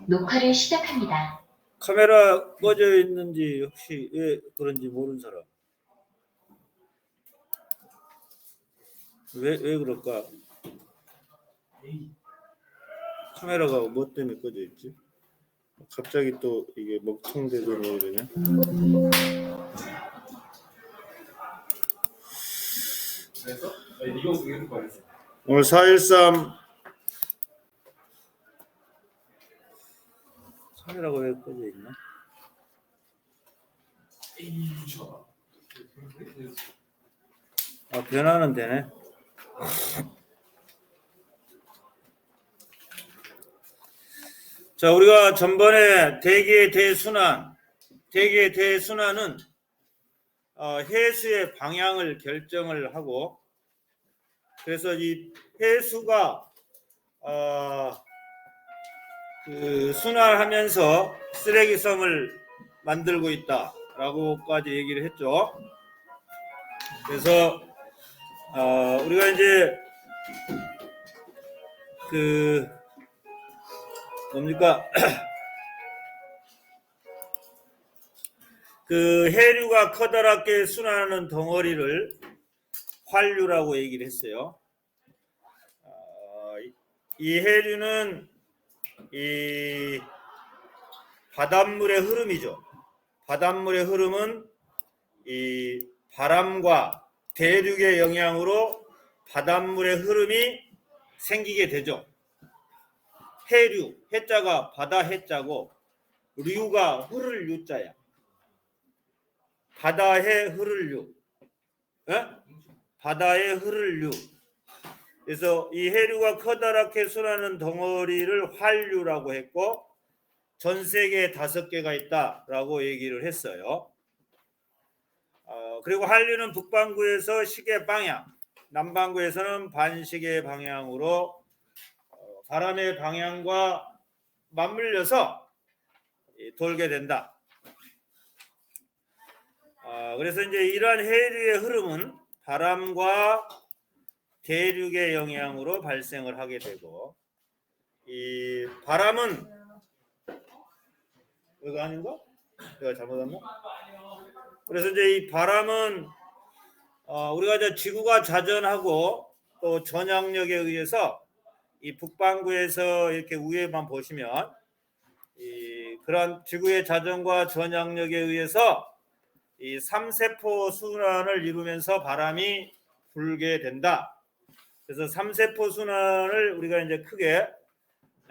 녹화를 시작합니다. 카메라 꺼져 있는지 혹시 왜 그런지 모르는 사람? 왜 그럴까? 카메라가 뭐 때문에 꺼져 있지? 갑자기 또 이게 먹통되더니 이러냐? 그래서 이거 쓰는 거예요. 오늘 4.13 카메라가 왜 꺼져 있나? 아, 변화는 되네. 자, 우리가 전번에 대기의 대순환은 해수의 방향을 결정을 하고, 그래서 이 해수가 그 순환하면서 쓰레기섬을 만들고 있다라고까지 얘기를 했죠. 그래서 우리가 이제 그 뭡니까? 그 해류가 커다랗게 순환하는 덩어리를 환류라고 얘기를 했어요. 이 해류는 이 바닷물의 흐름이죠. 바닷물의 흐름은 이 바람과 대륙의 영향으로 바닷물의 흐름이 생기게 되죠. 해류, 해자가 바다 해자고 류가 흐를 류자야. 바다에 흐를 류. 바다에 흐를 류. 그래서 이 해류가 커다랗게 순환하는 덩어리를 환류라고 했고, 전 세계에 5개가 있다라고 얘기를 했어요. 그리고 한류는 북반구에서 시계 방향, 남반구에서는 반시계 방향으로 바람의 방향과 맞물려서 돌게 된다. 그래서 이제 이러한 해류의 흐름은 바람과 대륙의 영향으로 발생을 하게 되고, 이 바람은 이거 아닌가? 내가 잘못했나? 그래서 이제 이 바람은 우리가 이제 지구가 자전하고 또 전향력에 의해서 이 북반구에서 이렇게 위에만 보시면 그런 지구의 자전과 전향력에 의해서 이 3세포 순환을 이루면서 바람이 불게 된다. 그래서 3세포 순환을 우리가 이제 크게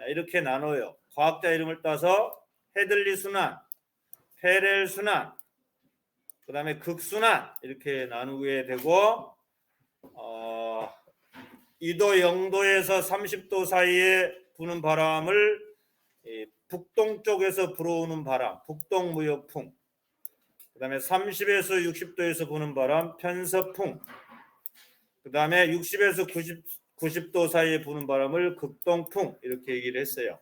이렇게 나눠요. 과학자 이름을 따서 헤들리 순환, 페렐 순환, 그 다음에 극순환 이렇게 나누게 되고, 2도 0도에서 30도 사이에 부는 바람을 북동쪽에서 불어오는 바람, 북동무역풍, 그 다음에 30에서 60도에서 부는 바람, 편서풍, 그 다음에 60에서 90도 사이에 부는 바람을 극동풍 이렇게 얘기를 했어요.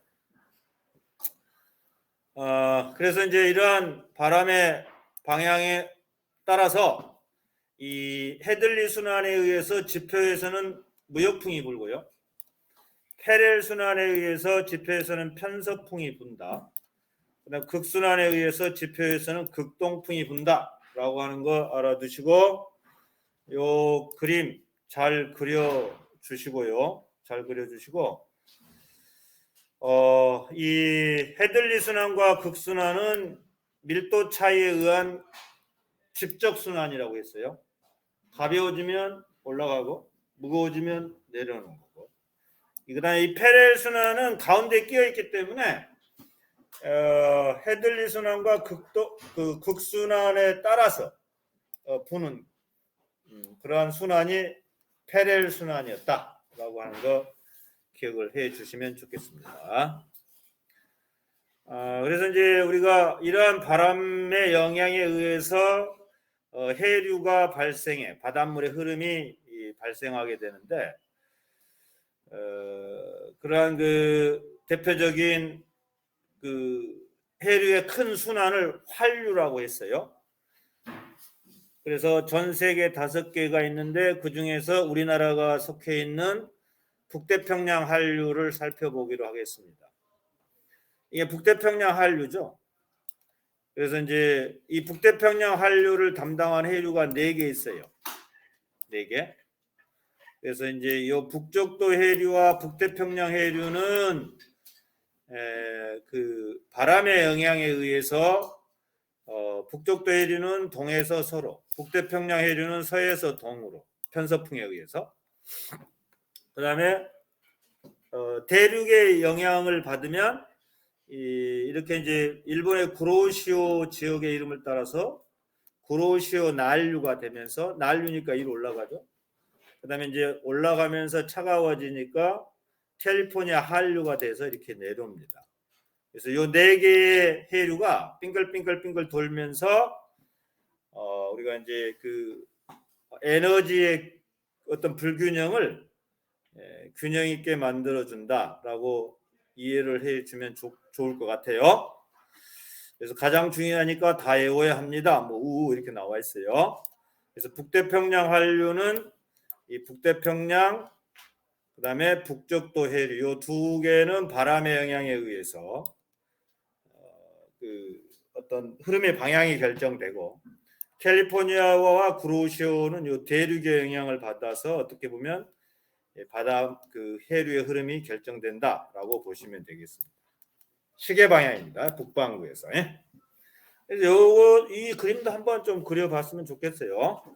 그래서 이제 이러한 바람의 방향에 따라서 이 헤들리 순환에 의해서 지표에서는 무역풍이 불고요. 페렐 순환에 의해서 지표에서는 편서풍이 분다. 그다음 극순환에 의해서 지표에서는 극동풍이 분다라고 하는 거 알아두시고, 요 그림 잘 그려 주시고요. 잘 그려 주시고, 이 헤들리 순환과 극순환은 밀도 차이에 의한 직접 순환이라고 했어요. 가벼워지면 올라가고 무거워지면 내려오는 거고. 그다음에 이 페렐 순환은 가운데 끼어 있기 때문에 헤들리 순환과 극순환에 따라서 부는 그러한 순환이 페렐 순환이었다라고 하는 거 기억을 해 주시면 좋겠습니다. 그래서 이제 우리가 이러한 바람의 영향에 의해서 해류가 발생해 바닷물의 흐름이 발생하게 되는데, 그러한 그 대표적인 그 해류의 큰 순환을 환류라고 했어요. 그래서 전 세계 5개가 있는데 그 중에서 우리나라가 속해 있는 북태평양 한류를 살펴보기로 하겠습니다. 이게 북태평양 한류죠. 그래서 이제 이 북태평양 한류를 담당하는 해류가 4개 있어요. 4개. 그래서 이제 이 북적도 해류와 북태평양 해류는 그 바람의 영향에 의해서 북적도 해류는 동에서 서로, 북태평양 해류는 서에서 동으로 편서풍에 의해서. 그다음에 대륙의 영향을 받으면 이렇게 이제 일본의 구로시오 지역의 이름을 따라서 구로시오 난류가 되면서, 난류니까 위로 올라가죠. 그다음에 이제 올라가면서 차가워지니까 캘리포니아 한류가 돼서 이렇게 내려옵니다. 그래서 요 4개의 해류가 빙글빙글 돌면서 우리가 이제 그 에너지의 어떤 불균형을 균형 있게 만들어 준다라고 이해를 해주면 좋을 것 같아요. 그래서 가장 중요하니까 다 외워야 합니다. 뭐 이렇게 나와 있어요. 그래서 북태평양 한류는 이 북태평양, 그다음에 북적도 해류, 요 2개는 바람의 영향에 의해서 그 어떤 흐름의 방향이 결정되고, 캘리포니아와 구로시오는 요 대륙의 영향을 받아서 어떻게 보면 바다 그 해류의 흐름이 결정된다라고 보시면 되겠습니다. 시계 방향입니다. 북반구에서. 그래서 요거 이 그림도 한번 좀 그려봤으면 좋겠어요.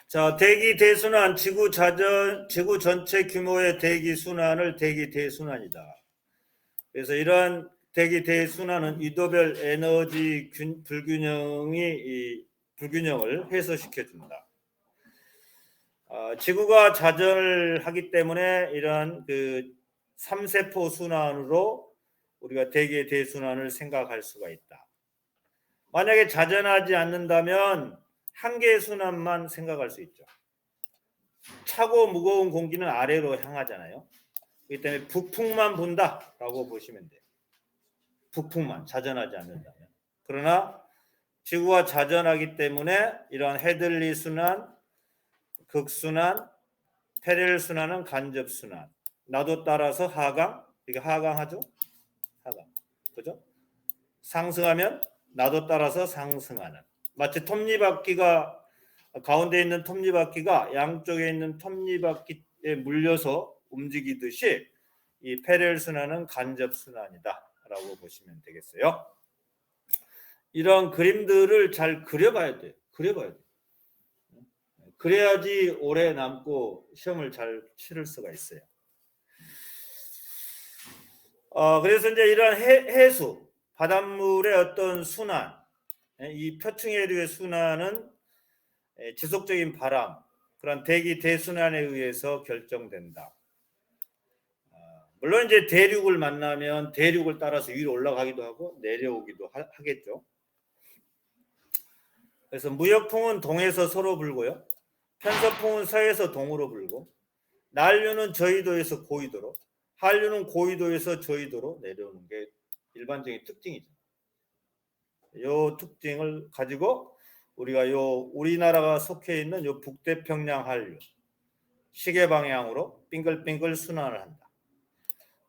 자, 대기 대순환, 지구 전체 규모의 대기 순환을 대기 대순환이다. 그래서 이러한 대기 대순환은 유도별 에너지 불균형을 해소시켜 준다. 지구가 자전을 하기 때문에 이러한 그 3세포 순환으로 우리가 대기 대순환을 생각할 수가 있다. 만약에 자전하지 않는다면 한 개의 순환만 생각할 수 있죠. 차고 무거운 공기는 아래로 향하잖아요. 그렇기 때문에 북풍만 본다라고 보시면 돼요. 북풍만, 자전하지 않는다면. 그러나 지구가 자전하기 때문에 이러한 헤들리 순환, 극순환, 페렐 순환은 간접 순환. 나도 따라서 하강, 이게 하강하죠? 하강, 그죠? 상승하면 나도 따라서 상승하는. 마치 톱니바퀴가 가운데 있는 톱니바퀴가 양쪽에 있는 톱니바퀴에 물려서 움직이듯이 이 페렐 순환은 간접 순환이다라고 보시면 되겠어요. 이런 그림들을 잘 그려봐야 돼요. 그래야지 오래 남고 시험을 잘 치를 수가 있어요. 그래서 이제 이런 해수, 바닷물의 어떤 순환, 이 표층해류의 순환은 지속적인 바람, 그런 대기 대순환에 의해서 결정된다. 물론 이제 대륙을 만나면 대륙을 따라서 위로 올라가기도 하고 내려오기도 하겠죠. 그래서 무역풍은 동에서 서로 불고요. 편서풍은 서에서 동으로 불고, 난류는 저위도에서 고위도로, 한류는 고위도에서 저위도로 내려오는 게 일반적인 특징이죠. 이 특징을 가지고 우리가 우리나라가 속해 있는 요 북태평양 한류 시계 방향으로 빙글빙글 순환을 한다.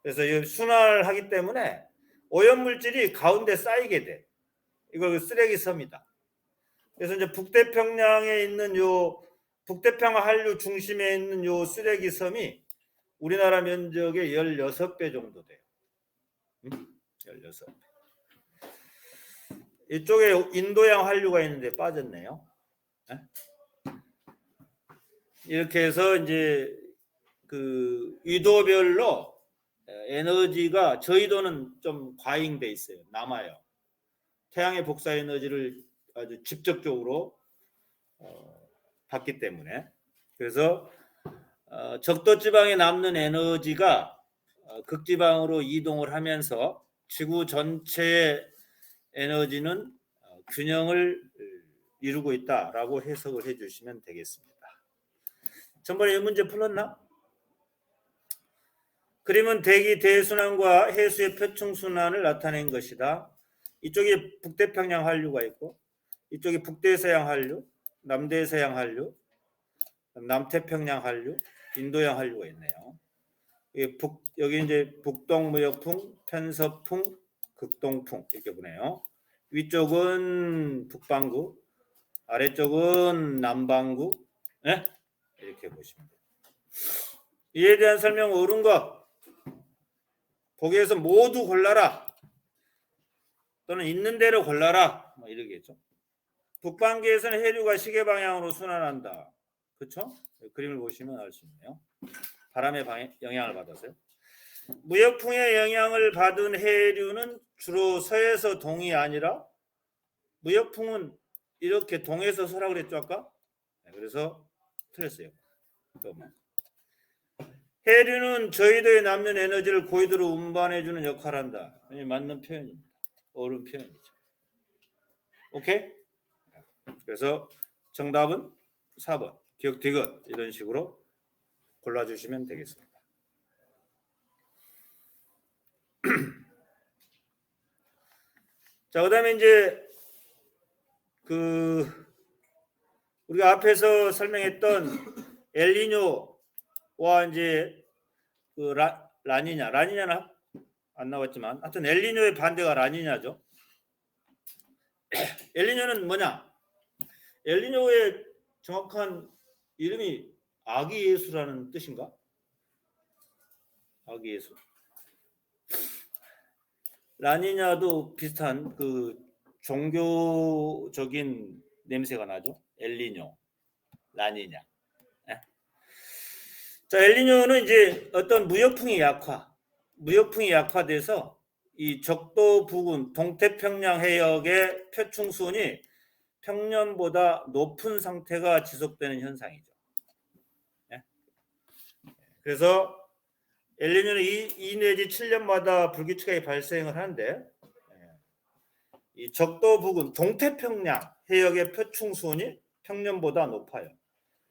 그래서 이 순환을 하기 때문에 오염물질이 가운데 쌓이게 돼. 이거 쓰레기 섬이다. 그래서 이제 북태평양에 있는 북태평양 한류 중심에 있는 요 쓰레기 섬이 우리나라 면적의 16배 정도 돼요. 16배. 이쪽에 인도양 한류가 있는데 빠졌네요. 이렇게 해서 이제 그 위도별로 에너지가 저위도는 좀 과잉돼 있어요. 남아요. 태양의 복사 에너지를 아주 직접적으로 받기 때문에. 그래서 적도 지방에 남는 에너지가 극지방으로 이동을 하면서 지구 전체의 에너지는 균형을 이루고 있다라고 해석을 해주시면 되겠습니다. 전번에 이 문제 풀었나? 그림은 대기 대순환과 해수의 표층 순환을 나타낸 것이다. 이쪽에 북태평양 한류가 있고 이쪽에 북대서양 한류, 남대서양 한류, 남태평양 한류, 인도양 한류가 있네요. 여기 이제 북동무역풍, 편서풍, 극동풍 이렇게 보네요. 위쪽은 북반구, 아래쪽은 남반구, 네? 이렇게 보시면 돼요. 이에 대한 설명 옳은 것 보기에서 모두 골라라 또는 있는 대로 골라라 뭐 이러겠죠. 북반구에서는 해류가 시계 방향으로 순환한다. 그렇죠? 그림을 보시면 알 수 있네요. 바람의 영향을 받아서요. 무역풍의 영향을 받은 해류는 주로 서에서 동이 아니라 무역풍은 이렇게 동에서 서라 그랬죠 아까? 그래서 틀렸어요. 해류는 저희도에 남는 에너지를 고위도로 운반해주는 역할을 한다. 맞는 표현입니다. 옳은 표현이죠. 오케이? 그래서 정답은 4번 기억 디귿 이런 식으로 골라주시면 되겠습니다. 자, 그다음에 이제 우리가 앞에서 설명했던 엘니뇨와 이제 라니냐는 안 나왔지만 하여튼 엘니뇨의 반대가 라니냐죠. 엘니뇨는 뭐냐? 엘니뇨의 정확한 이름이 아기 예수라는 뜻인가? 아기 예수. 라니냐도 비슷한 종교적인 냄새가 나죠. 엘니뇨, 라니냐. 네? 자, 엘니뇨는 이제 어떤 무역풍이 약화돼서 이 적도 부근 동태평양 해역의 표충 수온이 평년보다 높은 상태가 지속되는 현상이죠. 네? 그래서 엘니뇨는 2 내지 7년마다 불규칙하게 발생을 하는데 이 적도 부근 동태평양 해역의 표충 수온이 평년보다 높아요.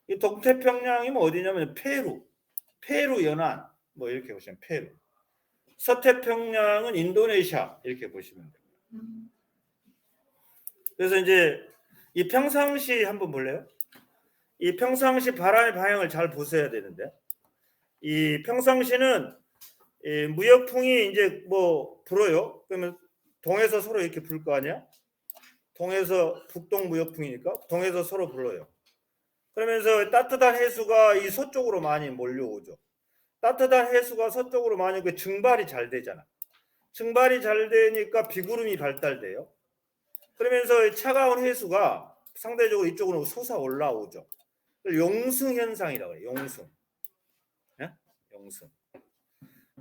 이 동태평양이면 어디냐면 페루 연안 뭐 이렇게 보시면 페루. 서태평양은 인도네시아 이렇게 보시면 됩니다. 그래서 이제 이 평상시 한번 볼래요? 이 평상시 바람의 방향을 잘 보셔야 되는데 이 평상시는 이 무역풍이 이제 뭐 불어요. 그러면 동에서 서로 이렇게 불 거 아니야? 동에서 북동 무역풍이니까 동에서 서로 불어요. 그러면서 따뜻한 해수가 이 서쪽으로 많이 몰려오죠. 따뜻한 해수가 서쪽으로 많이 증발이 잘 되잖아. 증발이 잘 되니까 비구름이 발달돼요. 그러면서 차가운 해수가 상대적으로 이쪽으로 솟아 올라오죠. 용승 현상이라고 해요. 용승. 네? 용승.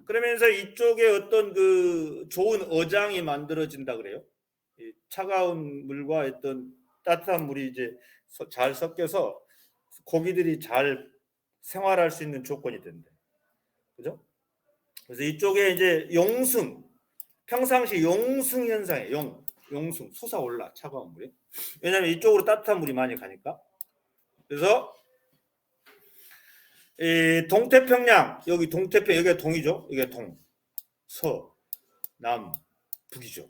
그러면서 이쪽에 어떤 좋은 어장이 만들어진다 그래요. 이 차가운 물과 어떤 따뜻한 물이 이제 잘 섞여서 고기들이 잘 생활할 수 있는 조건이 된대. 그죠? 그래서 이쪽에 이제 용승, 평상시 용승 현상이에요. 용승, 솟아올라 차가운 물이. 왜냐하면 이쪽으로 따뜻한 물이 많이 가니까. 그래서 이 동태평양, 여기 여기가 동이죠. 이게 동, 서, 남, 북이죠.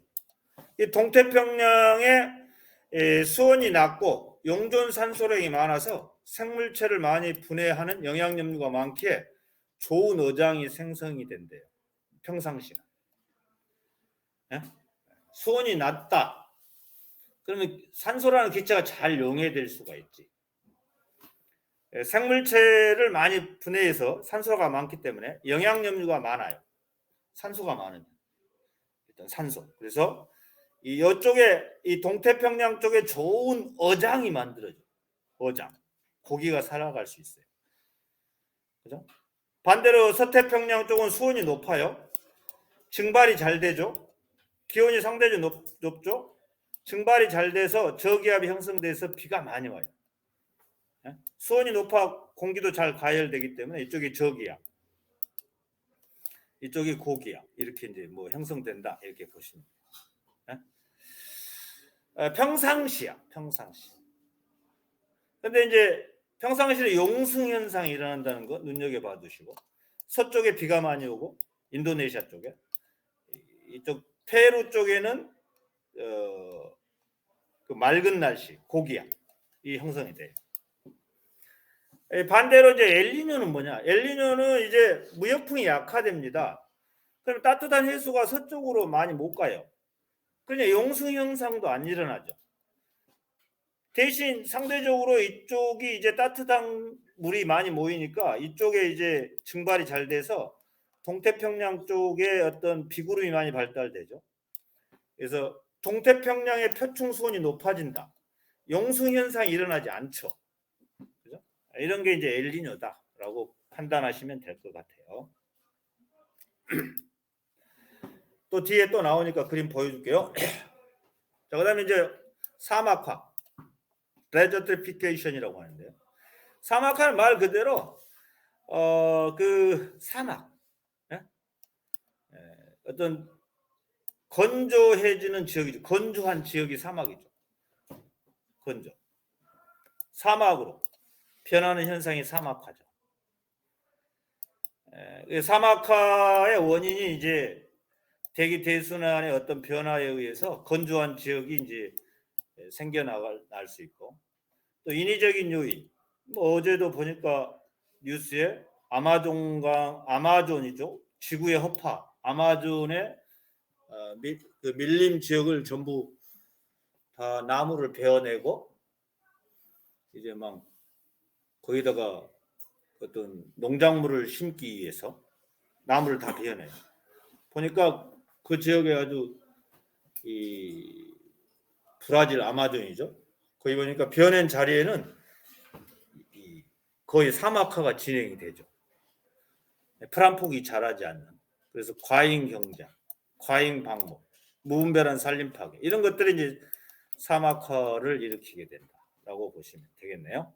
이 동태평양에 수온이 낮고 용존 산소량이 많아서 생물체를 많이 분해하는 영양염류가 많기에 좋은 어장이 생성이 된대요. 평상시는. 예? 수온이 낮다. 그러면 산소라는 기체가 잘 용해될 수가 있지. 생물체를 많이 분해해서 산소가 많기 때문에 영양염류가 많아요. 산소가 많은 일단 산소. 그래서 이쪽에 이 동태평양 쪽에 좋은 어장이 만들어져. 어장. 고기가 살아갈 수 있어요. 그죠? 반대로 서태평양 쪽은 수온이 높아요. 증발이 잘 되죠. 기온이 상대적으로 높죠. 증발이 잘 돼서 저기압이 형성돼서 비가 많이 와요. 수온이 높아 공기도 잘 가열되기 때문에 이쪽이 저기압, 이쪽이 고기압 이렇게 이제 뭐 형성된다 이렇게 보시면 돼요. 평상시야, 평상시. 근데 이제 평상시에 용승 현상이 일어난다는 거 눈여겨봐 두시고 서쪽에 비가 많이 오고 인도네시아 쪽에 이쪽 페루 쪽에는 그 맑은 날씨, 고기압 이 형성이 돼요. 반대로 이제 엘니뇨는 뭐냐? 엘니뇨는 이제 무역풍이 약화됩니다. 그럼 따뜻한 해수가 서쪽으로 많이 못 가요. 그냥 용수 현상도 안 일어나죠. 대신 상대적으로 이쪽이 이제 따뜻한 물이 많이 모이니까 이쪽에 이제 증발이 잘 돼서 동태평양 쪽에 어떤 비구름이 많이 발달되죠. 그래서 동태평양의 표층 수온이 높아진다. 용수 현상이 일어나지 않죠. 그죠? 이런 게 이제 엘니뇨다라고 판단하시면 될 것 같아요. 또 뒤에 또 나오니까 그림 보여줄게요. 자, 그다음에 이제 사막화, 데저트피케이션이라고 하는데요. 사막화는 말 그대로 그 사막, 어떤 건조해지는 지역이죠. 건조한 지역이 사막이죠. 건조. 사막으로 변하는 현상이 사막화죠. 사막화의 원인이 이제 대기 대순환의 어떤 변화에 의해서 건조한 지역이 이제 생겨날 수 있고, 또 인위적인 요인. 뭐 어제도 보니까 뉴스에 아마존이죠. 지구의 허파, 아마존의 그 밀림 지역을 전부 다 나무를 베어내고 이제 막 거기다가 어떤 농작물을 심기 위해서 나무를 다 베어내요. 보니까 그 지역에 아주 이 브라질 아마존이죠. 거기 보니까 베어낸 자리에는 거의 사막화가 진행이 되죠. 풀한폭이 자라지 않는. 그래서 과잉 경작, 과잉 방목, 무분별한 산림 파괴 이런 것들이 이제 사막화를 일으키게 된다라고 보시면 되겠네요.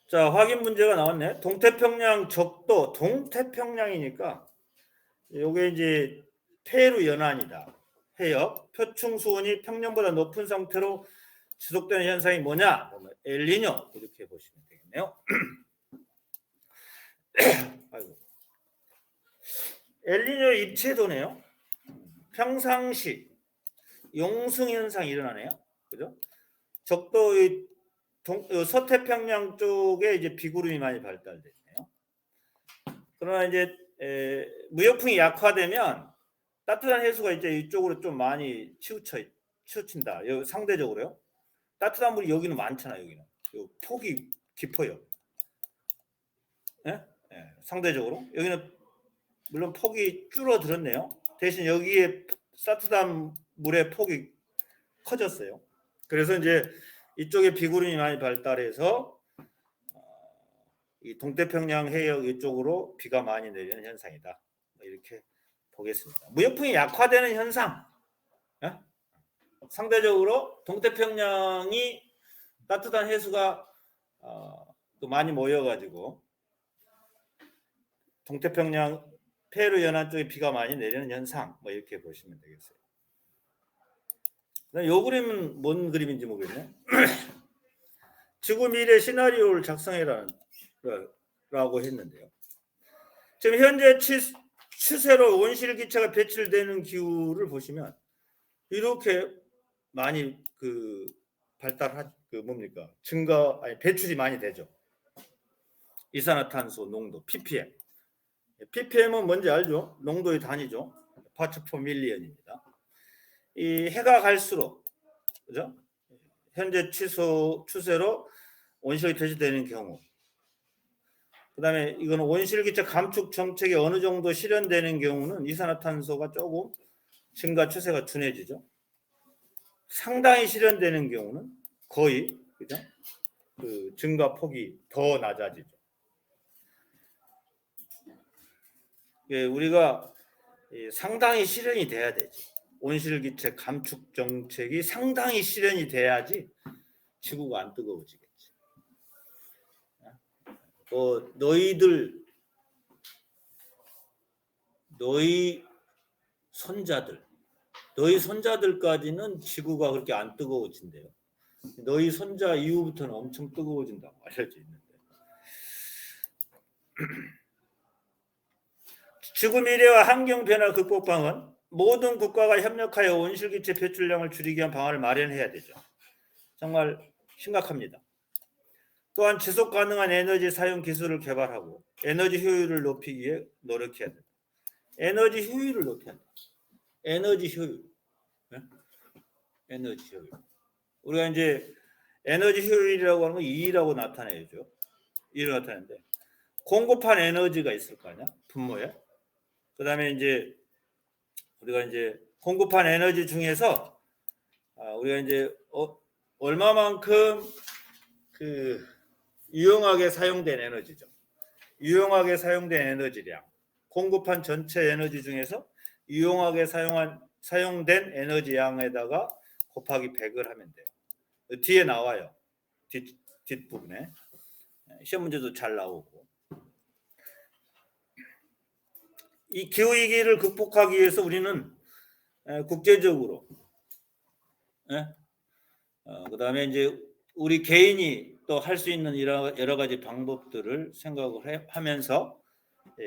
자, 확인 문제가 나왔네. 동태평양 적도, 동태평양이니까 요게 이제 페루 연안이다. 해역, 표층 수온이 평년보다 높은 상태로 지속되는 현상이 뭐냐? 엘니뇨 이렇게 보시면 되겠네요. 아이고. 엘니뇨 입체도네요. 평상시 용승 현상이 일어나네요. 그죠? 적도의 서태평양 쪽에 이제 비구름이 많이 발달됐네요. 그러나 이제 무역풍이 약화되면 따뜻한 해수가 이제 이쪽으로 좀 많이 치우친다. 상대적으로요. 따뜻한 물이 여기는 많잖아요. 여기는 폭이 깊어요. 예? 상대적으로 여기는 물론 폭이 줄어들었네요. 대신 여기에 따뜻한 물의 폭이 커졌어요. 그래서 이제 이쪽에 비구름이 많이 발달해서 이 동태평양 해역 이쪽으로 비가 많이 내리는 현상이다. 이렇게 보겠습니다. 무역풍이 약화되는 현상. 상대적으로 동태평양이 따뜻한 해수가 또 많이 모여가지고 동태평양 페루 연안 쪽에 비가 많이 내리는 현상. 뭐 이렇게 보시면 되겠어요. 이 그림은 뭔 그림인지 모르겠네. 지구 미래 시나리오를 작성해라고 했는데요. 지금 현재 추세로 온실기체가 배출되는 기후를 보시면 이렇게 많이 배출이 많이 되죠. 이산화탄소 농도 ppm. ppm은 뭔지 알죠? 농도의 단위죠. parts per million입니다. 이 해가 갈수록 그죠? 현재 추세로 온실이 배출되는 경우, 그다음에 이거는 온실기체 감축 정책이 어느 정도 실현되는 경우는 이산화탄소가 조금 증가 추세가 둔해지죠. 상당히 실현되는 경우는 거의 그죠? 그 증가 폭이 더 낮아지죠. 우리가 상당히 실현이 돼야 되지. 온실기체 감축 정책이 상당히 실현이 돼야지 지구가 안 뜨거워지겠지. 너희 손자들까지는 지구가 그렇게 안 뜨거워진대요. 너희 손자 이후부터는 엄청 뜨거워진다고 알려져 있는데. 지구 미래와 환경 변화 극복 방안 모든 국가가 협력하여 온실기체 배출량을 줄이기 위한 방안을 마련해야 되죠. 정말 심각합니다. 또한 지속 가능한 에너지 사용 기술을 개발하고 에너지 효율을 높이기 위해 노력해야 된다. 에너지 효율을 높여야 된다. 에너지 효율. 네? 에너지 효율. 우리가 이제 에너지 효율이라고 하는 건 E라고 나타내죠. E를 나타내는데 공급한 에너지가 있을 거 아니야? 분모에. 그다음에 이제 우리가 이제 공급한 에너지 중에서 우리가 이제 얼마만큼 그 유용하게 사용된 에너지죠. 유용하게 사용된 에너지량. 공급한 전체 에너지 중에서 유용하게 사용된 에너지 양에다가 곱하기 100을 하면 돼요. 뒤에 나와요. 뒷부분에. 시험 문제도 잘 나오고. 이 기후위기를 극복하기 위해서 우리는 국제적으로 그다음에 이제 우리 개인이 또 할 수 있는 여러 가지 방법들을 생각을 하면서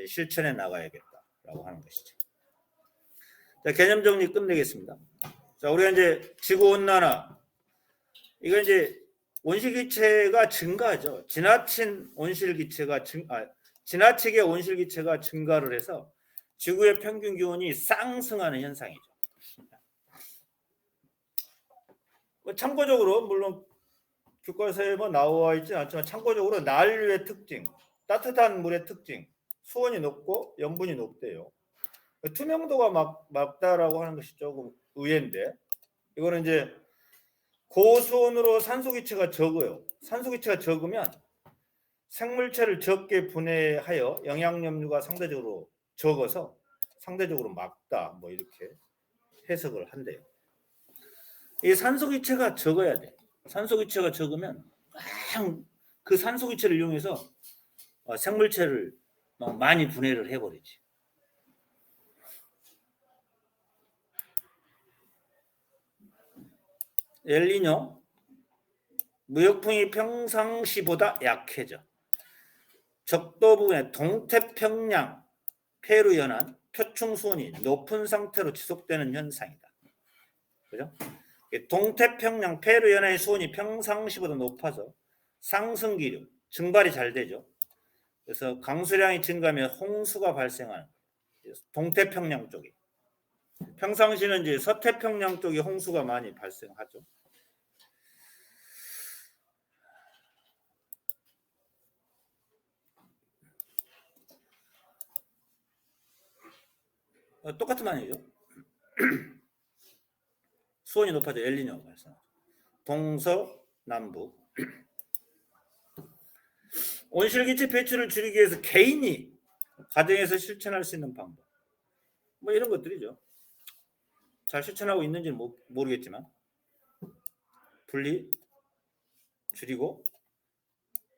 실천해 나가야겠다라고 하는 것이죠. 자, 개념 정리 끝내겠습니다. 자, 우리가 이제 지구 온난화 이거 이제 온실기체가 증가하죠. 지나치게 온실기체가 증가를 해서 지구의 평균 기온이 상승하는 현상이죠. 참고적으로 물론 교과서에 나와 있지는 않지만 참고적으로 난류의 특징, 따뜻한 물의 특징, 수온이 높고 염분이 높대요. 투명도가 맑다라고 하는 것이 조금 의외인데 이거는 이제 고수온으로 산소기체가 적어요. 산소기체가 적으면 생물체를 적게 분해하여 영양염류가 상대적으로 적어서 상대적으로 맑다 이렇게 해석을 한대요. 이 산소기체가 적어야 돼. 산소기체가 적으면 그 산소기체를 이용해서 생물체를 많이 분해를 해버리지. 엘니뇨 무역풍이 평상시보다 약해져. 적도 부근의 동태평양 페루 연안 표층 수온이 높은 상태로 지속되는 현상이다. 그죠? 동태평양 페루 연안의 수온이 평상시보다 높아서 상승 기류, 증발이 잘 되죠. 그래서 강수량이 증가하면 홍수가 발생하는 동태평양 쪽에. 평상시는 이제 서태평양 쪽에 홍수가 많이 발생하죠. 똑같은 말이죠. 수온이 높아져 엘니뇨 발생. 동서남북. 온실기체 배출을 줄이기 위해서 개인이 가정에서 실천할 수 있는 방법. 이런 것들이죠. 잘 실천하고 있는지는 모르겠지만 분리 줄이고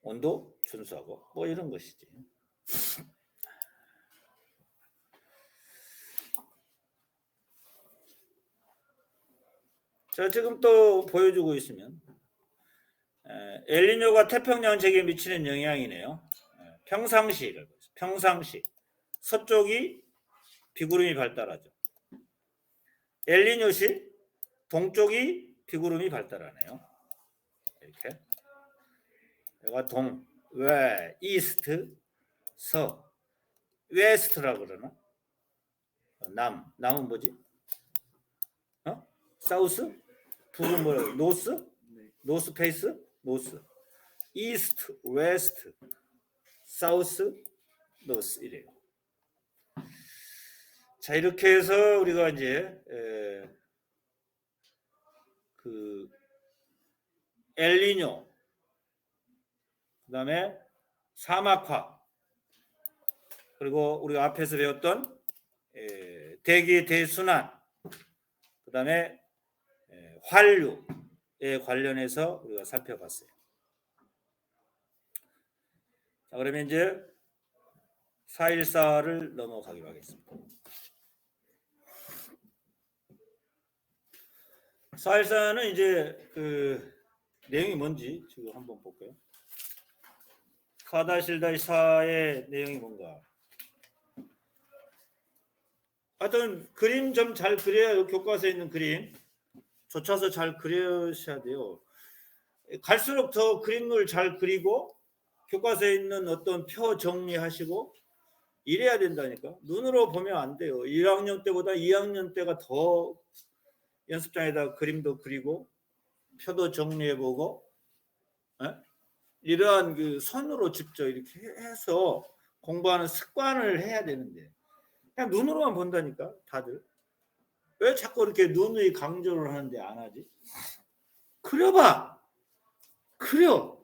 온도 준수하고 이런 것이지. 자, 지금 또 보여주고 있으면 엘니뇨가 태평양 지역에 미치는 영향이네요. 평상시 서쪽이 비구름이 발달하죠. 엘니뇨시 동쪽이 비구름이 발달하네요. 이렇게 여기가 동, 이스트, 서, 웨스트라고 그러나? 남은 뭐지? 사우스? 북은 뭐라고? 노스? 노스 페이스? 노스. 이스트, 웨스트, 사우스, 노스 이래요. 자, 이렇게 해서 우리가 이제 그 엘니뇨, 그다음에 사막화, 그리고 우리가 앞에서 배웠던 대기 대순환, 그다음에 환류에 관련해서 우리가 살펴봤어요. 자, 그러면 이제 414를 넘어가기로 하겠습니다. 414는 이제 그 내용이 뭔지 지금 한번 볼까요? 4-1-4의 내용이 뭔가? 하여튼 그림 좀 잘 그려야 교과서에 있는 그림 쫓아서 잘 그려셔야 돼요. 갈수록 더 그림을 잘 그리고 교과서에 있는 어떤 표 정리하시고 이래야 된다니까. 눈으로 보면 안 돼요. 1학년 때보다 2학년 때가 더 연습장에다 그림도 그리고 표도 정리해보고 이러한 그 손으로 직접 이렇게 해서 공부하는 습관을 해야 되는데 그냥 눈으로만 본다니까 다들. 왜 자꾸 이렇게 눈의 강조를 하는데 안 하지? 그려봐. 그려.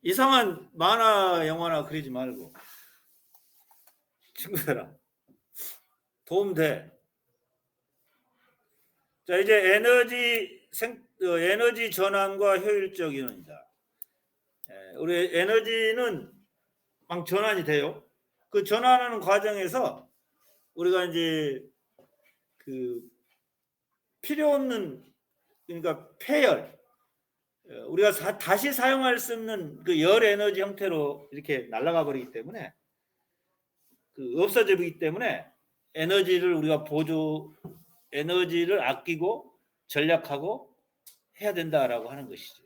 이상한 만화 영화나 그리지 말고. 친구들아 도움돼. 자 이제 에너지 전환과 효율적 인원이다. 우리 에너지는 막 전환이 돼요. 그 전환하는 과정에서 우리가 이제 그 필요 없는 그러니까 폐열 우리가 다시 사용할 수 없는 그 열 에너지 형태로 이렇게 날아가 버리기 때문에 그 없어져 버리기 때문에 에너지를 우리가 에너지를 아끼고 전략하고 해야 된다라고 하는 것이지.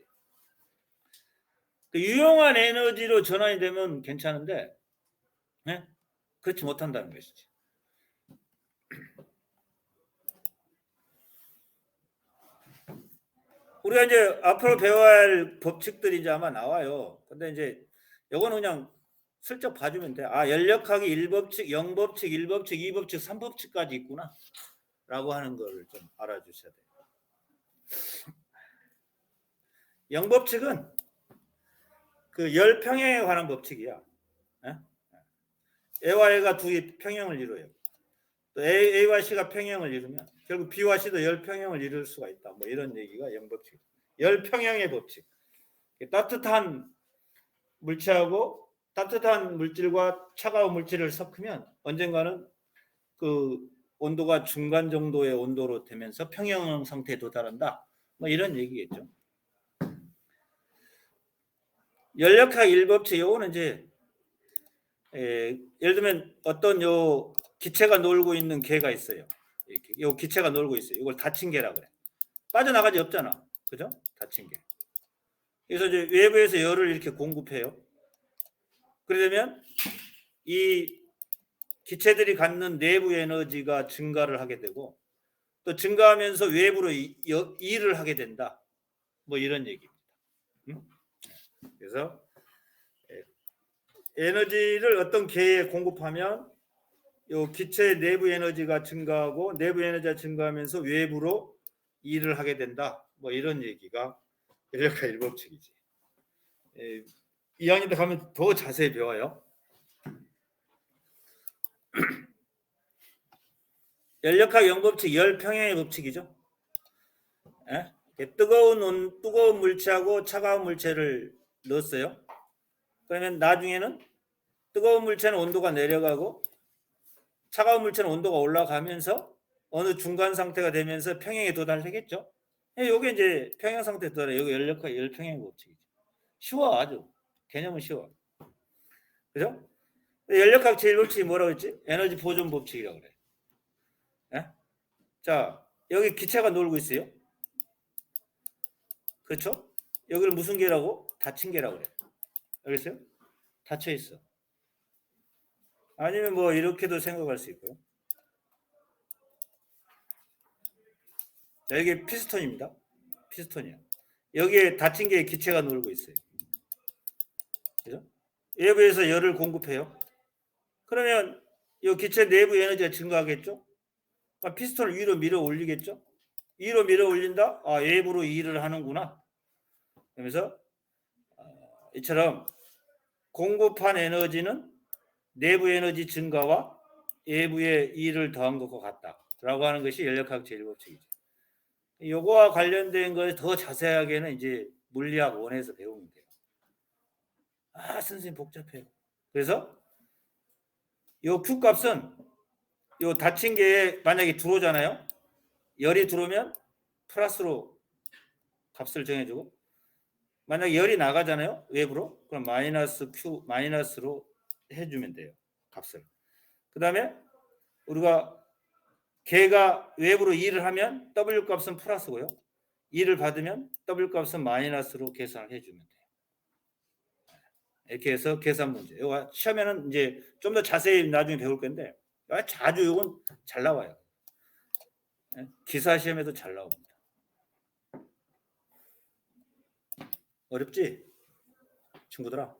그 유용한 에너지로 전환이 되면 괜찮은데 그렇지 못한다는 것이지. 우리가 이제 앞으로 배워야 할 법칙들이 이제 아마 나와요. 근데 이제 요거는 그냥 슬쩍 봐주면 돼. 아, 연력하기 1법칙, 0법칙, 1법칙, 2법칙, 3법칙까지 있구나. 라고 하는 거를 좀 알아주셔야 돼요. 0법칙은 그 열평행에 관한 법칙이야. A와 A가 두 개 평행을 이루어요. 또 A와 C가 평행을 이루면 결국 B와 C도 열평행을 이룰 수가 있다. 뭐 이런 얘기가 0법칙. 열평행의 법칙. 따뜻한 물체하고 따뜻한 물질과 차가운 물질을 섞으면 언젠가는 그 온도가 중간 정도의 온도로 되면서 평형 상태에 도달한다. 뭐 이런 얘기겠죠. 연력학 1법칙 요거는 이제 예를 들면 어떤 요 기체가 놀고 있는 개가 있어요. 이렇게 요 기체가 놀고 있어요. 이걸 닫힌 개라 그래. 빠져나가지 없잖아. 그죠? 닫힌 개. 그래서 이제 외부에서 열을 이렇게 공급해요. 그러면 이 기체들이 갖는 내부 에너지가 증가를 하게 되고 또 증가하면서 외부로 일을 하게 된다. 뭐 이런 얘기입니다. 그래서 에너지를 어떤 개에 공급하면 이 기체의 내부 에너지가 증가하고 내부 에너지가 증가하면서 외부로 일을 하게 된다. 뭐 이런 얘기가 연력학 1법칙이지. 2학년 때 가면 더 자세히 배워요. 연력학 0법칙 열평행의 법칙이죠. 뜨거운 물체하고 차가운 물체를 넣었어요. 그러면 나중에는 뜨거운 물체는 온도가 내려가고 차가운 물체는 온도가 올라가면서 어느 중간 상태가 되면서 평행에 도달하겠죠. 이게 이제 평행 상태에 도달해. 여기 열력학 열평행 법칙이죠. 쉬워 아주. 개념은 쉬워. 그죠? 연력학 제1법칙이 뭐라고 했지? 에너지 보존 법칙이라고 그래. 자, 여기 기체가 놀고 있어요. 그렇죠? 여기를 무슨 개라고? 닫힌 개라고 그래. 알겠어요? 닫혀 있어. 아니면 뭐 이렇게도 생각할 수 있고요. 자, 이게 피스톤입니다. 피스톤이야. 여기에 닫힌 게 기체가 놀고 있어요. 그죠? 외부에서 열을 공급해요. 그러면 이 기체 내부 에너지가 증가하겠죠? 그러니까 피스톤을 위로 밀어 올리겠죠? 위로 밀어 올린다? 아, 외부로 일을 하는구나. 그러면서 이처럼 공급한 에너지는 내부 에너지 증가와 외부의 일을 더한 것과 같다라고 하는 것이 연력학 제1법칙이죠. 요거와 관련된 것을 더 자세하게는 이제 물리학 원에서 배우면 돼요. 아, 선생님 복잡해요. 그래서 요 Q 값은 요 닫힌 게 만약에 들어오잖아요. 열이 들어오면 플러스로 값을 정해주고 만약에 열이 나가잖아요. 외부로. 그럼 마이너스 Q 마이너스로 해주면 돼요. 값을. 그 다음에 우리가 걔가 외부로 E를 하면 W 값은 플러스고요. E를 받으면 W 값은 마이너스로 계산을 해주면 돼요. 이렇게 해서 계산 문제. 이거 시험에는 이제 좀 더 자세히 나중에 배울 건데 자주 이건 잘 나와요. 기사 시험에도 잘 나옵니다. 어렵지? 친구들아.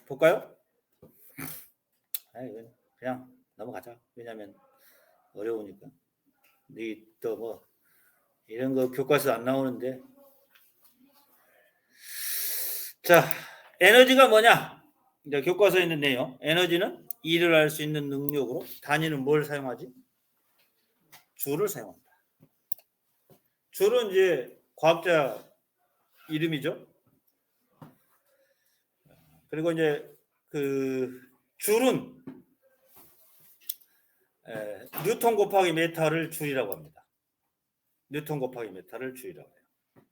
볼까요? 그냥 넘어가자. 왜냐면 어려우니까. 또 뭐 이런 거 교과서 안 나오는데. 자, 에너지가 뭐냐? 이제 교과서에 있는 내용. 에너지는 일을 할 수 있는 능력으로 단위는 뭘 사용하지? 줄을 사용한다. 줄은 이제 과학자 이름이죠. 그리고 이제 그 줄은 뉴턴 곱하기 메타를 줄이라고 합니다. 뉴턴 곱하기 메타를 줄이라고 해요.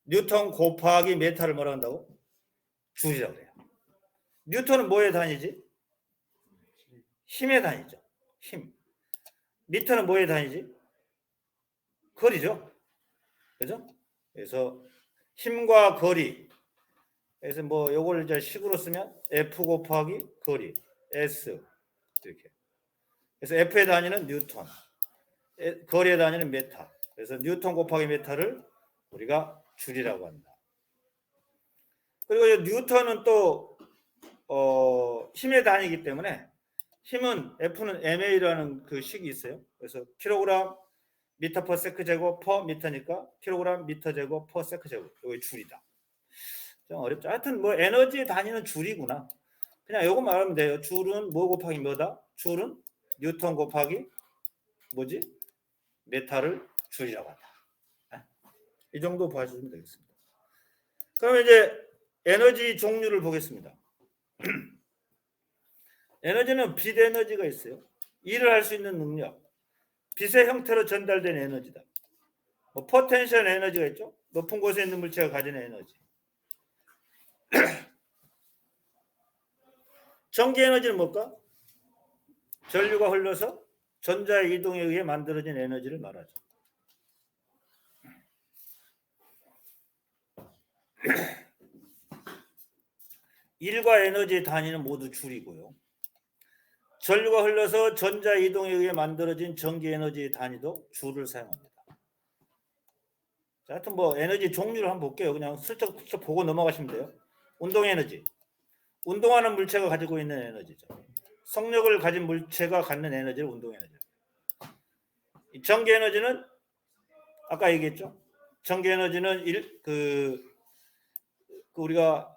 뉴턴 곱하기 메타를 뭐라고 한다고? 줄이라고 해요. 뉴턴은 뭐의 단위지? 힘의 단위죠. 힘. 미터는 뭐의 단위지? 거리죠. 그죠? 그래서 힘과 거리. 그래서 뭐 요걸 이제 식으로 쓰면 F 곱하기 거리. S. 이렇게. 그래서 F의 단위는 뉴턴. 거리의 단위는 메타. 그래서 뉴턴 곱하기 메타를 우리가 줄이라고 한다. 그리고 뉴턴은 또 힘의 단위이기 때문에 힘은 F는 MA라는 그 식이 있어요. 그래서 킬로그램 미터 퍼 세크 제곱 퍼 미터니까 킬로그램 미터 제곱 퍼 세크 제곱. 이게 줄이다. 좀 어렵죠. 하여튼 뭐 에너지 단위는 줄이구나. 그냥 요거 말하면 돼요. 줄은 뭐 곱하기 뭐다? 줄은 뉴턴 곱하기 뭐지? 메타를 줄이라고 한다. 이 정도 봐주시면 되겠습니다. 그러면 이제 에너지 종류를 보겠습니다. 에너지는 빛 에너지가 있어요. 일을 할 수 있는 능력. 빛의 형태로 전달된 에너지다. 뭐 포텐셜 에너지가 있죠. 높은 곳에 있는 물체가 가지는 에너지. 전기 에너지는 뭘까? 전류가 흘러서 전자의 이동에 의해 만들어진 에너지를 말하죠. 일과 에너지의 단위는 모두 줄이고요. 전류가 흘러서 전자 이동에 의해 만들어진 전기 에너지의 단위도 줄을 사용합니다. 자, 하여튼 뭐 에너지 종류를 한번 볼게요. 그냥 슬쩍 보고 넘어가시면 돼요. 운동 에너지. 운동하는 물체가 가지고 있는 에너지죠. 속력을 가진 물체가 갖는 에너지를 운동 에너지. 전기 에너지는 아까 얘기했죠. 전기 에너지는 우리가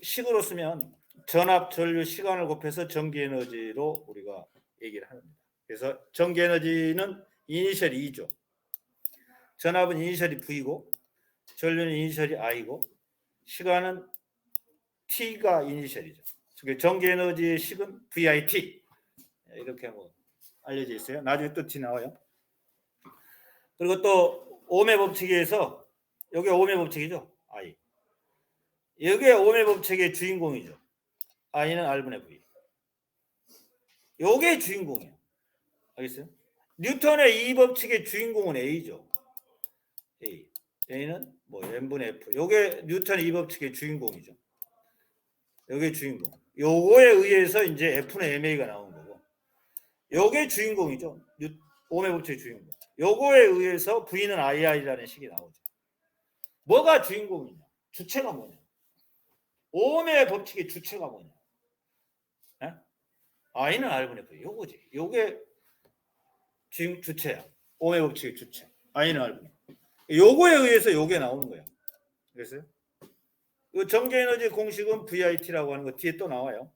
식으로 쓰면 전압, 전류, 시간을 곱해서 전기 에너지로 우리가 얘기를 합니다. 그래서 전기 에너지는 이니셜이 E죠. 전압은 이니셜이 V고 전류는 이니셜이 I고 시간은 T가 이니셜이죠. 전기 에너지의 식은 VIT 이렇게 뭐 알려져 있어요. 나중에 또 T 나와요. 그리고 또 옴의 법칙에서 여기 옴의 법칙이죠. I. 여기에 옴의 법칙의 주인공이죠. I는 R분의 V. 요게 주인공이에요. 알겠어요? 뉴턴의 이 법칙의 주인공은 A죠. A. A는 뭐 N분의 F. 요게 뉴턴의 이 법칙의 주인공이죠. 요게 주인공. 요거에 의해서 이제 F는 MA가 나온 거고. 요게 주인공이죠. 옴의 법칙의 주인공. 요거에 의해서 V는 II라는 식이 나오죠. 뭐가 주인공이냐? 주체가 뭐냐? 옴의 법칙의 주체가 뭐냐? 에? I는 R분의 V. 요거지. 요게 주체야. 옴의 법칙의 주체. I는 R분의. 요거에 의해서 요게 나오는 거야. 그래서요? 이 전기 에너지 공식은 VIT라고 하는 거 뒤에 또 나와요.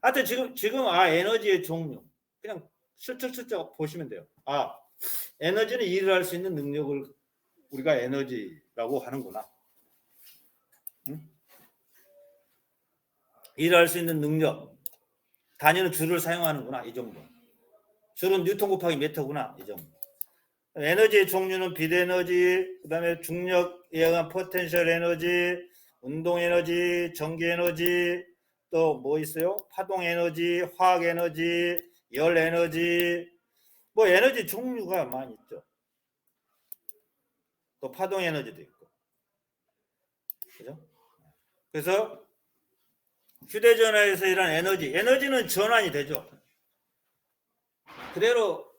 하여튼 지금 에너지의 종류. 그냥 슬쩍슬쩍 보시면 돼요. 에너지는 일을 할 수 있는 능력을 우리가 에너지라고 하는구나. 응? 일을 할 수 있는 능력. 단위는 줄을 사용하는구나. 이 정도. 줄은 뉴턴 곱하기 미터구나. 이 정도. 에너지의 종류는 빛 에너지, 그다음에 중력에 의한 포텐셜 에너지, 운동 에너지, 전기 에너지, 또 뭐 있어요? 파동 에너지, 화학 에너지, 열 에너지, 뭐 에너지 종류가 많이 있죠. 또 파동 에너지도 있고. 그죠? 그래서 휴대전화에서 이런 에너지는 전환이 되죠. 그대로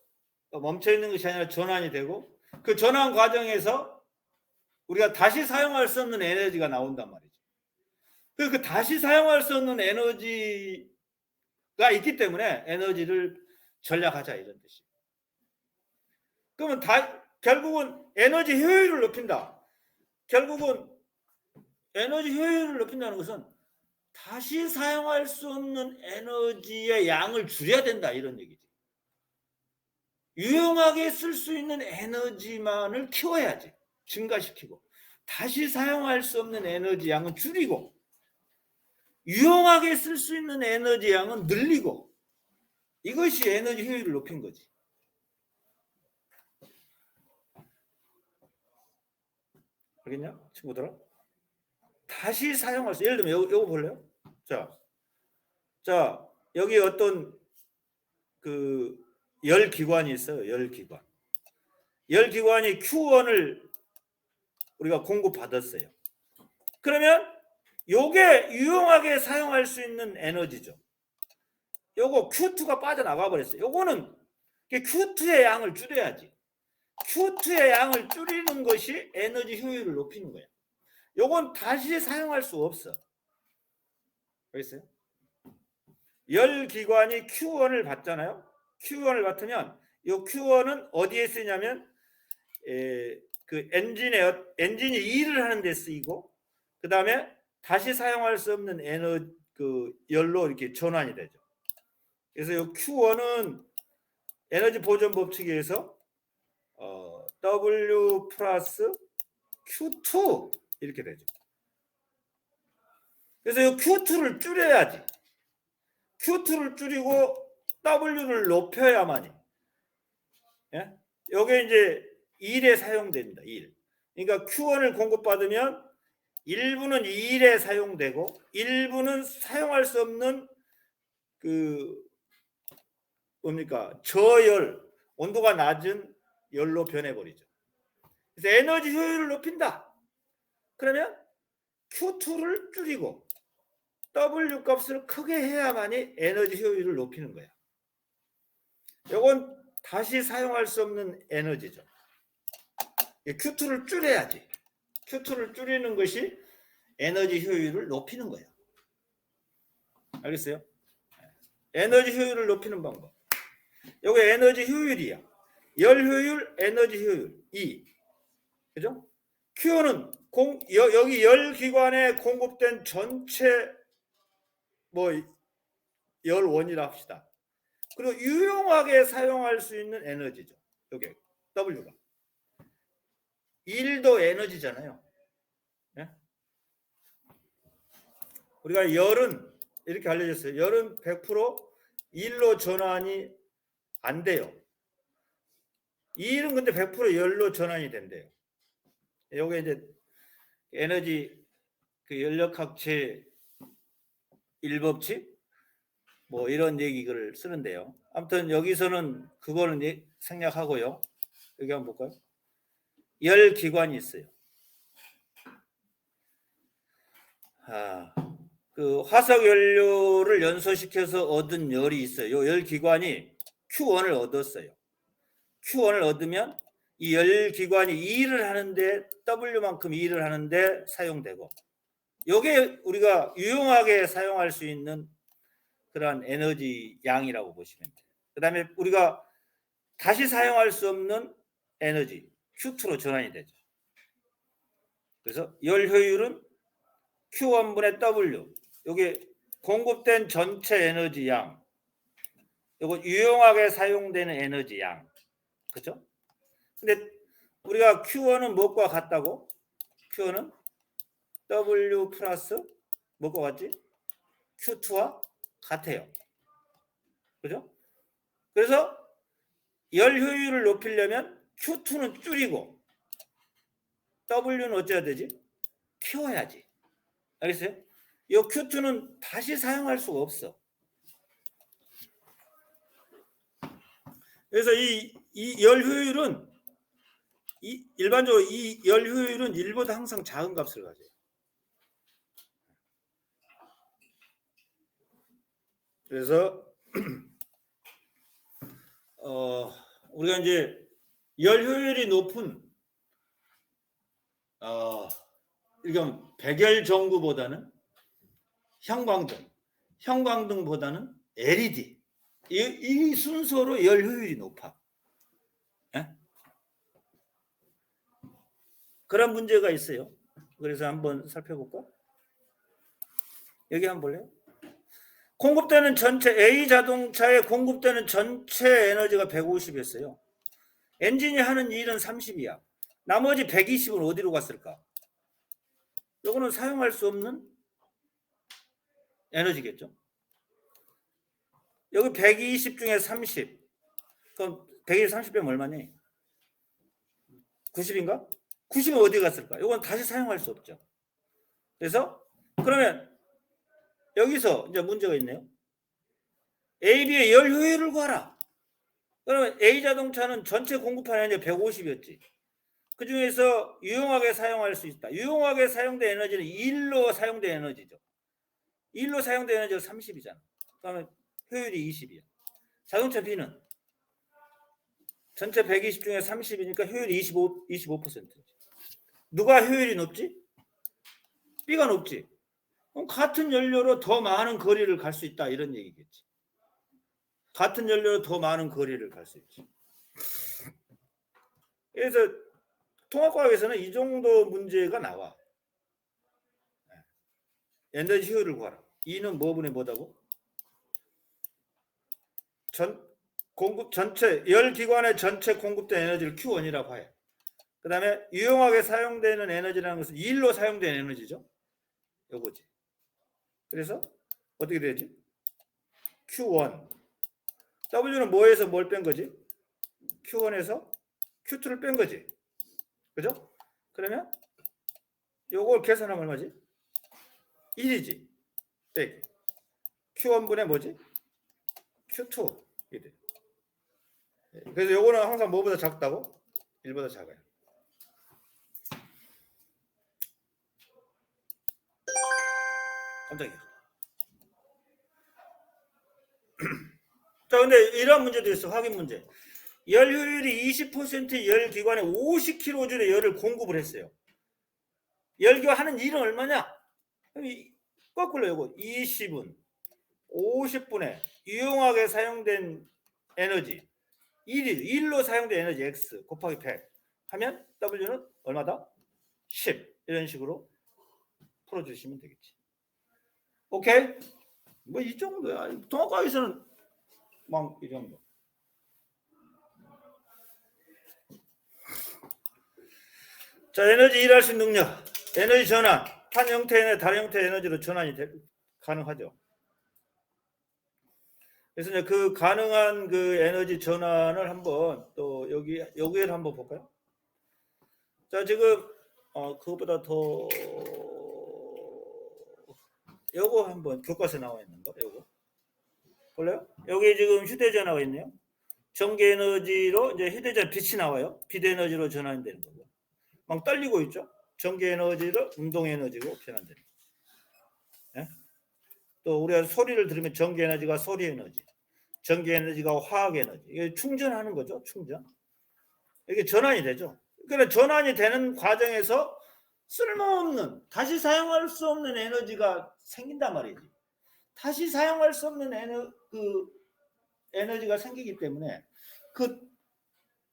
멈춰 있는 것이 아니라 전환이 되고, 그 전환 과정에서 우리가 다시 사용할 수 없는 에너지가 나온단 말이죠. 그 다시 사용할 수 없는 에너지가 있기 때문에 에너지를 절약하자 이런 뜻이에요. 그러면 결국은 에너지 효율을 높인다. 결국은 에너지 효율을 높인다는 것은 다시 사용할 수 없는 에너지의 양을 줄여야 된다 이런 얘기지. 유용하게 쓸 수 있는 에너지만을 키워야지. 증가시키고 다시 사용할 수 없는 에너지 양은 줄이고 유용하게 쓸 수 있는 에너지 양은 늘리고, 이것이 에너지 효율을 높인 거지. 알겠냐? 친구들아? 다시 사용할 수, 예를 들면 요거 볼래요? 자, 여기 어떤 그 열기관이 있어요. 열기관이 Q1을 우리가 공급받았어요. 그러면 요게 유용하게 사용할 수 있는 에너지죠. 요거 Q2가 빠져나가 버렸어요. 요거는 Q2의 양을 줄여야지. Q2의 양을 줄이는 것이 에너지 효율을 높이는 거야. 요건 다시 사용할 수 없어. 알겠어요? 열기관이 Q1을 받잖아요. Q1을 받으면 요 Q1은 어디에 쓰냐면 그 엔진이 일을 하는 데 쓰이고, 그 다음에 다시 사용할 수 없는 그 열로 이렇게 전환이 되죠. 그래서 이 Q1은 에너지 보존 법칙에 의해서 W 플러스 Q2 이렇게 되죠. 그래서 이 Q2를 줄여야지. Q2를 줄이고 W를 높여야만이. 예? 이게 이제 일에 사용됩니다. 일. 그러니까 Q1을 공급받으면 일부는 일에 사용되고 일부는 사용할 수 없는 그 뭡니까? 저열, 온도가 낮은 열로 변해버리죠. 그래서 에너지 효율을 높인다. 그러면 Q2를 줄이고 W 값을 크게 해야만이 에너지 효율을 높이는 거야. 이건 다시 사용할 수 없는 에너지죠. Q2를 줄여야지. Q2를 줄이는 것이 에너지 효율을 높이는 거예요. 알겠어요? 에너지 효율을 높이는 방법. 이게 에너지 효율이야. 열 효율, 에너지 효율 2. 그죠? Q는 여기 열 기관에 공급된 전체 뭐 열원이라 합시다. 그리고 유용하게 사용할 수 있는 에너지죠. 여기 W가. 일도 에너지잖아요. 네? 우리가 열은 이렇게 알려졌어요. 열은 100% 일로 전환이 안 돼요. 일은 근데 100% 열로 전환이 된대요. 요게 이제 에너지 그 연력학 제 1법칙 뭐 이런 얘기를 쓰는데요. 아무튼 여기서는 그거는 생략하고요. 여기 한번 볼까요? 열 기관이 있어요. 그 화석 연료를 연소시켜서 얻은 열이 있어요. 요 열 기관이 Q1을 얻었어요. Q1을 얻으면 이 열 기관이 일을 하는데 W만큼 일을 하는데 사용되고, 요게 우리가 유용하게 사용할 수 있는 그런 에너지 양이라고 보시면 돼요. 그 다음에 우리가 다시 사용할 수 없는 에너지 Q2로 전환이 되죠. 그래서 열 효율은 Q1분의 W, 요게 공급된 전체 에너지 양, 요거 유용하게 사용되는 에너지 양, 그죠? 근데 우리가 Q1은 무엇과 같다고? Q1은 W 플러스 무엇과 같지? Q2와 같아요. 그죠? 그래서 열 효율을 높이려면 Q2는 줄이고 W는 어째야 되지? 키워야지. 알겠어요? 이 Q2는 다시 사용할 수가 없어. 그래서 이 열 효율은 일반적으로 이 열 효율은 1보다 항상 작은 값을 가져요. 그래서 우리가 이제 열 효율이 높은 이건 백열 전구보다는 형광등보다는 LED 이 순서로 열 효율이 높아. 예? 그런 문제가 있어요. 그래서 한번 살펴볼까? 여기 한번 볼래요? 공급되는 전체 A 자동차에 공급되는 전체 에너지가 150이었어요. 엔진이 하는 일은 30이야. 나머지 120은 어디로 갔을까? 이거는 사용할 수 없는 에너지겠죠. 여기 120 중에 30. 그럼 120, 30 빼면 얼마니? 90인가? 90은 어디 갔을까? 이건 다시 사용할 수 없죠. 그래서 그러면 여기서 이제 문제가 있네요. A, B의 열 효율을 구하라. 그러면 A 자동차는 전체 공급한 에너지 150이었지. 그 중에서 유용하게 사용할 수 있다. 유용하게 사용된 에너지는 1로 사용된 에너지죠. 1로 사용된 에너지가 30이잖아. 그러면 효율이 20이야. 자동차 B는 전체 120 중에 30이니까 효율이 25%지. 누가 효율이 높지? B가 높지. 그럼 같은 연료로 더 많은 거리를 갈 수 있다 이런 얘기겠지. 같은 연료로 더 많은 거리를 갈 수 있지. 그래서 통합과학에서는 이 정도 문제가 나와. 에너지 효율을 구하라. E는 뭐분의 뭐다고? 전체 열기관의 전체 공급된 에너지를 Q1이라고 해. 그 다음에 유용하게 사용되는 에너지라는 것은 1로 사용된 에너지죠. 요거지. 그래서 어떻게 되지? Q1. W는 뭐에서 뭘 뺀 거지? Q1에서 Q2를 뺀 거지. 그죠? 그러면 요걸 계산하면 얼마지? 1이지. 빼기. Q1분의 뭐지? Q2. 이래. 그래서 요거는 항상 뭐보다 작다고? 1보다 작아요. 깜짝이야. 자, 근데 이런 문제도 있어. 확인 문제. 열 효율이 20% 열 기관에 50kJ의 열을 공급을 했어요. 열기하는 일은 얼마냐? 거꾸로 요거 20은 50분의 유용하게 사용된 에너지 1로 사용된 에너지 X 곱하기 100 하면 W는 얼마다? 10 이런 식으로 풀어주시면 되겠지. 오케이? 뭐 이 정도야. 통합과학에서는 막 이 정도. 자, 에너지 일할 수 있는 능력. 에너지 전환. 한 형태의 다른 형태의 에너지로 전환이 가능하죠. 그래서 이제 그 가능한 그 에너지 전환을 한번 또 여기를 한번 볼까요? 자, 지금 그것보다 더 요거 한번 교과서에 나와 있는 거 요거 볼래요? 여기 지금 휴대전화가 있네요. 전기 에너지로 이제 휴대전화 빛이 나와요. 빛 에너지로 전환되는 거고. 막 떨리고 있죠. 전기 에너지로 운동 에너지로 변환되는 거. 예? 또 우리가 소리를 들으면 전기 에너지가 소리 에너지, 전기 에너지가 화학 에너지. 이게 충전하는 거죠. 충전. 이게 전환이 되죠. 그러니까 전환이 되는 과정에서 쓸모없는 다시 사용할 수 없는 에너지가 생긴단 말이지. 다시 사용할 수 없는 에너지가 생기기 때문에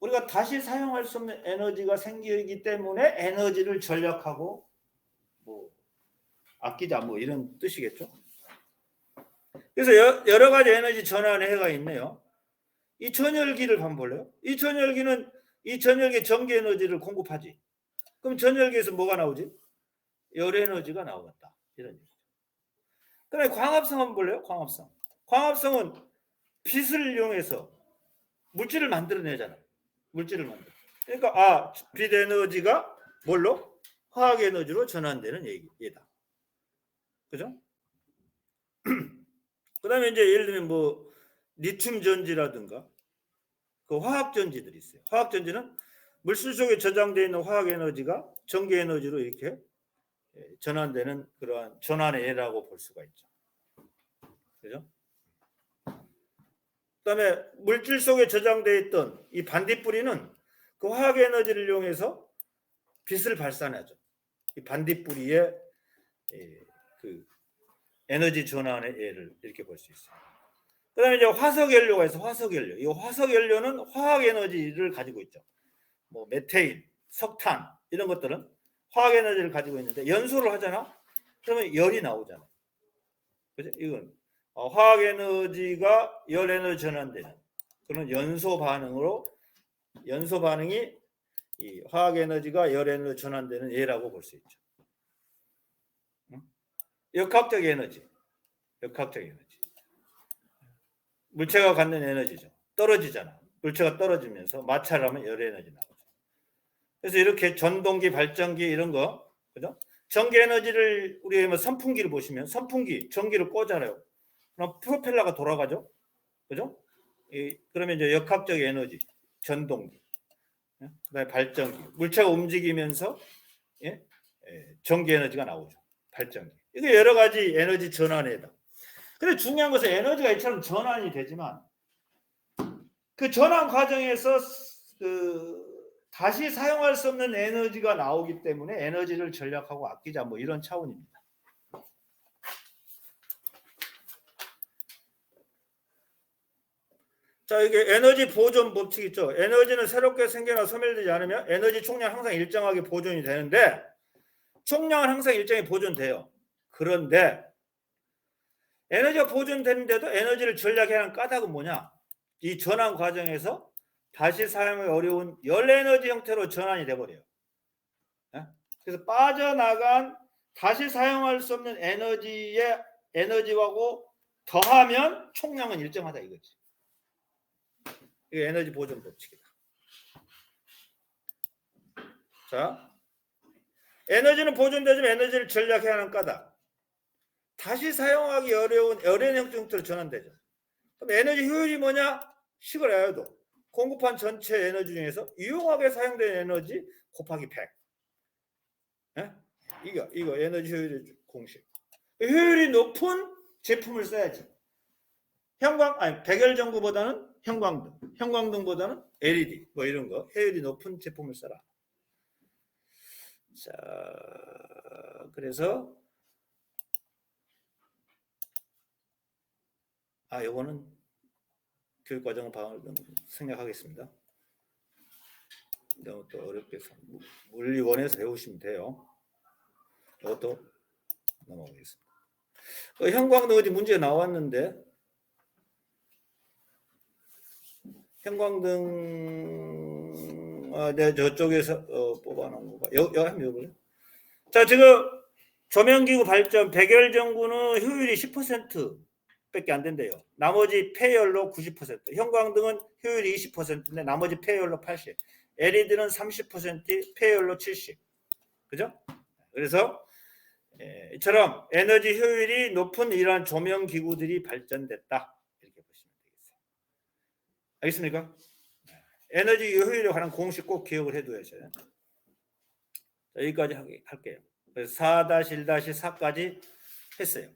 우리가 다시 사용할 수 없는 에너지가 생기기 때문에 에너지를 절약하고 뭐 아끼자 뭐 이런 뜻이겠죠. 그래서 여러 가지 에너지 전환의 해가 있네요. 이 전열기를 한번 볼래요? 이 전열기에 전기 에너지를 공급하지. 그럼 전열기에서 뭐가 나오지? 열 에너지가 나오겠다. 이런 얘기죠. 그다음에 광합성 한번 볼래요? 광합성은 빛을 이용해서 물질을 만들어내잖아. 물질을 만들어. 그러니까 빛 에너지가 뭘로? 화학 에너지로 전환되는 얘기다. 그죠? 그다음에 이제 예를 들면 뭐 리튬 전지라든가 그 화학 전지들이 있어요. 화학 전지는 물질 속에 저장되어 있는 화학 에너지가 전기 에너지로 이렇게 전환되는 그러한 전환의 예라고 볼 수가 있죠. 그죠? 그다음에 물질 속에 저장되어 있던 이 반딧불이는 그 화학 에너지를 이용해서 빛을 발산하죠. 이 반딧불이의 그 에너지 전환의 예를 이렇게 볼 수 있어요. 그다음에 이제 화석 연료가 있어. 화석 연료. 이 화석 연료는 화학 에너지를 가지고 있죠. 뭐 메테인, 석탄 이런 것들은 화학 에너지를 가지고 있는데 연소를 하잖아. 그러면 열이 나오잖아. 그죠? 이건 화학 에너지가 열 에너지 전환되는 그런 연소 반응으로 연소 반응이 이 화학 에너지가 열 에너지 전환되는 예라고 볼 수 있죠. 역학적 에너지. 역학적 에너지. 물체가 갖는 에너지죠. 떨어지잖아. 물체가 떨어지면서 마찰을 하면 열 에너지 나오죠. 그래서 이렇게 전동기, 발전기 이런 거, 그죠? 전기 에너지를 우리 뭐 선풍기를 보시면 선풍기 전기를 꽂잖아요. 그럼 프로펠러가 돌아가죠, 그죠? 그러면 이제 역학적 에너지, 전동기, 그다음에 발전기, 물체가 움직이면서 전기 에너지가 나오죠. 발전기. 이게 여러 가지 에너지 전환이다. 근데 중요한 것은 에너지가 이처럼 전환이 되지만 그 전환 과정에서 다시 사용할 수 없는 에너지가 나오기 때문에 에너지를 절약하고 아끼자 뭐 이런 차원입니다. 자, 이게 에너지 보존 법칙 있죠. 에너지는 새롭게 생겨나 소멸되지 않으면 에너지 총량 항상 일정하게 보존이 되는데 총량은 항상 일정히 보존돼요. 그런데 에너지가 보존되는데도 에너지를 절약해야 하는 까닭은 뭐냐? 이 전환 과정에서 다시 사용이 어려운 열 에너지 형태로 전환이 돼버려요. 그래서 빠져나간 다시 사용할 수 없는 에너지의 에너지하고 더하면 총량은 일정하다 이거지. 이게 에너지 보존 법칙이다. 자, 에너지는 보존되지만 에너지를 절약해야 하는 까닭. 다시 사용하기 어려운 열 에너지 형태로 전환되죠. 그럼 에너지 효율이 뭐냐? 식을 해도 공급한 전체 에너지 중에서 유용하게 사용된 에너지 곱하기 100. 이거 에너지 효율의 공식. 효율이 높은 제품을 써야지. 백열전구보다는 형광등, 형광등보다는 LED 뭐 이런 거 효율이 높은 제품을 써라. 자, 그래서 요거는 교육과정 방을 생략하겠습니다. 너무 또 어렵게 물리원에서 배우시면 돼요. 이것도 넘어가겠습니다. 형광등 어디 문제 나왔는데 형광등 내가 저쪽에서 뽑아놓은 거 봐. 여기 한번 여보세요. 자, 지금 조명기구 발전 백열전구는 효율이 10%밖에 안 된대요. 나머지 폐열로 90%. 형광등은 효율이 20%인데 나머지 폐열로 80%. LED는 30%, 폐열로 70%. 그죠? 그래서 이처럼 에너지 효율이 높은 이러한 조명기구들이 발전됐다. 이렇게 보시면 되겠어요. 알겠습니까? 에너지 효율에 관한 공식 꼭 기억을 해두셔야 돼요. 여기까지 할게요. 그래서 4-1-4까지 했어요.